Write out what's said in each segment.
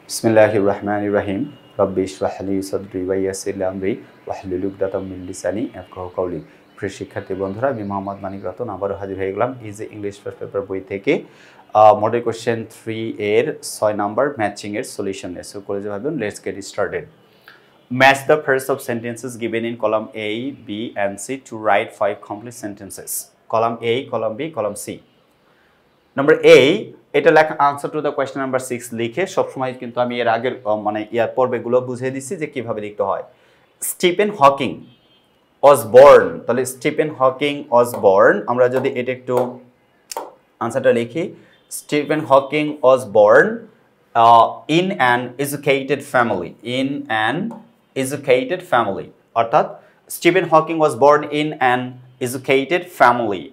बिस्मिल्लाहिर्रहमानिर्रहीम रब्बि इश्रह ली सदरी व यस्सिर ली अमरी वाहलुल उक़दाताम मिन लिसानी याफ़क़हू कौली। প্রিয় শিক্ষার্থী বন্ধুরা, আমি মোহাম্মদ মানিক রতন আবারও হাজির হয়ে গেলাম ইজি ইংলিশ ফার্স্ট পেপার বই থেকে মডেল কোশ্চেন 3 এর 6 নাম্বার ম্যাচিং এর সলিউশন নিয়ে। সো কলেজে ভাবুন, let's get started. Match the pairs of sentences given in column A, B and C to write 5 complete sentences. Column A, column B, column C. Number A, এটা লেখা answer to the question number 6 লিখে সবসময় কিন্তু আমি এর আগের মানে ইয়ার পর্বেগুলো বুঝিয়ে দিচ্ছি যে কিভাবে লিখতে হয়। স্টিফেন হকিং was born, তাহলে স্টিফেন হকিং was born, আমরা যদি এটা একটু আনসারটা লিখি, Stephen Hawking was born in an educated family, in an educated family, অর্থাৎ Stephen Hawking was born in an educated family.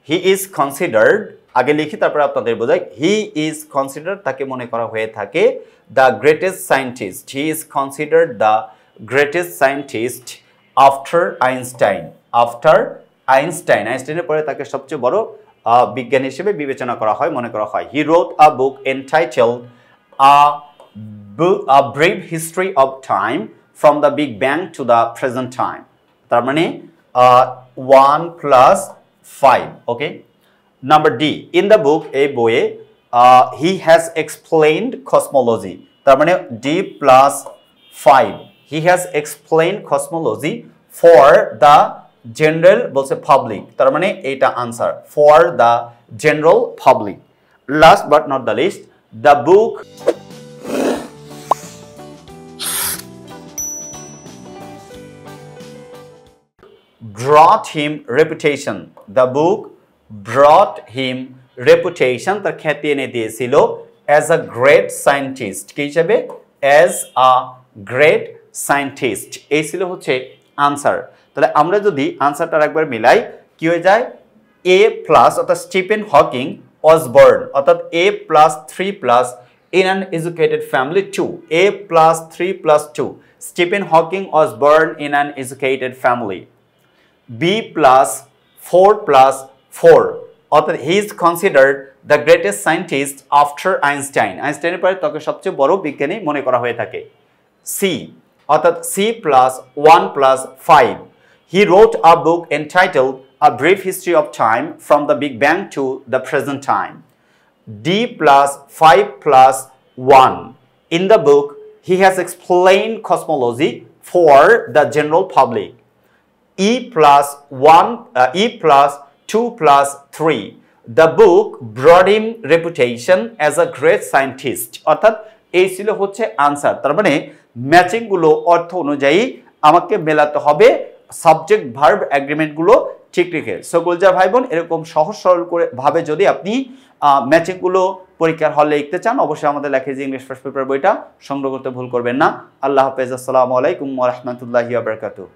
He is considered, আগে লিখি তারপর আপনাদের বোঝাই, he is considered, তাকে মনে করা হয়ে থাকে the greatest scientist, he is considered the greatest scientist after Einstein, after Einstein, আইনস্টাইনের পরে তাকে সবচেয়ে বড় বিজ্ঞানী হিসেবে বিবেচনা করা হয়, মনে করা হয়। He wrote a book entitled A Brief History of Time from the Big Bang to the Present Time, তার মানে 1 plus 5, okay. Number D, in the book, এই বইয়ে he has explained cosmology, তার মানে D plus 5, he has explained cosmology for the general বলছে public, তার মানে এটা answer, for the general public. Last but not the least, the book brought him reputation, the book brought him reputation, তার খ্যাতি এনে দিয়েছিল as a great scientist, কি হিসেবে? as a great scientist. এই ছিল হচ্ছে আনসার। তাহলে আমরা যদি আনসারটা একবার মিলাই কি হয়ে যায়, a প্লাস অর্থাৎ স্টিফেন হকিং was born অর্থাৎ a plus 3 plus in an educated family 2, a plus 3 plus 2, Stephen Hawking was born in an educated family. B plus 4 plus 4 অর্থাৎ he is considered the greatest scientist after Einstein, আইনস্টাইনের পরে তাকে সবচেয়ে বড় বিজ্ঞানী মনে করা হয়ে থাকে। C অর্থাৎ C plus 1 plus 5, he wrote a book entitled A Brief History of Time from the Big Bang to the Present Time. D plus 5 plus 1, in the book he has explained cosmology for the general public. E plus 2 plus 3, the book brought him reputation as a great scientist, অর্থাৎ এই ছিল হচ্ছে answer. তার মানে matching গুলো অর্থ অনুযায়ী আমাকে মেলাতে হবে, সাবজেক্ট ভার্ব এগ্রিমেন্ট গুলো ঠিক রেখে। সো গুলজার ভাই বোন, এরকম সহজ সরল করে ভাবে যদি আপনি ম্যাচিং গুলো পরীক্ষার হলে লিখতে চান, অবশ্যই আমাদের লেখা যে ইংলিশ ফার্স্ট পেপার বইটা সংগ্রহ করতে ভুল করবেন না। আল্লাহ হাফেজ, আসসালামু আলাইকুম ওয়া রাহমাতুল্লাহি ওয়া বারাকাতুহু।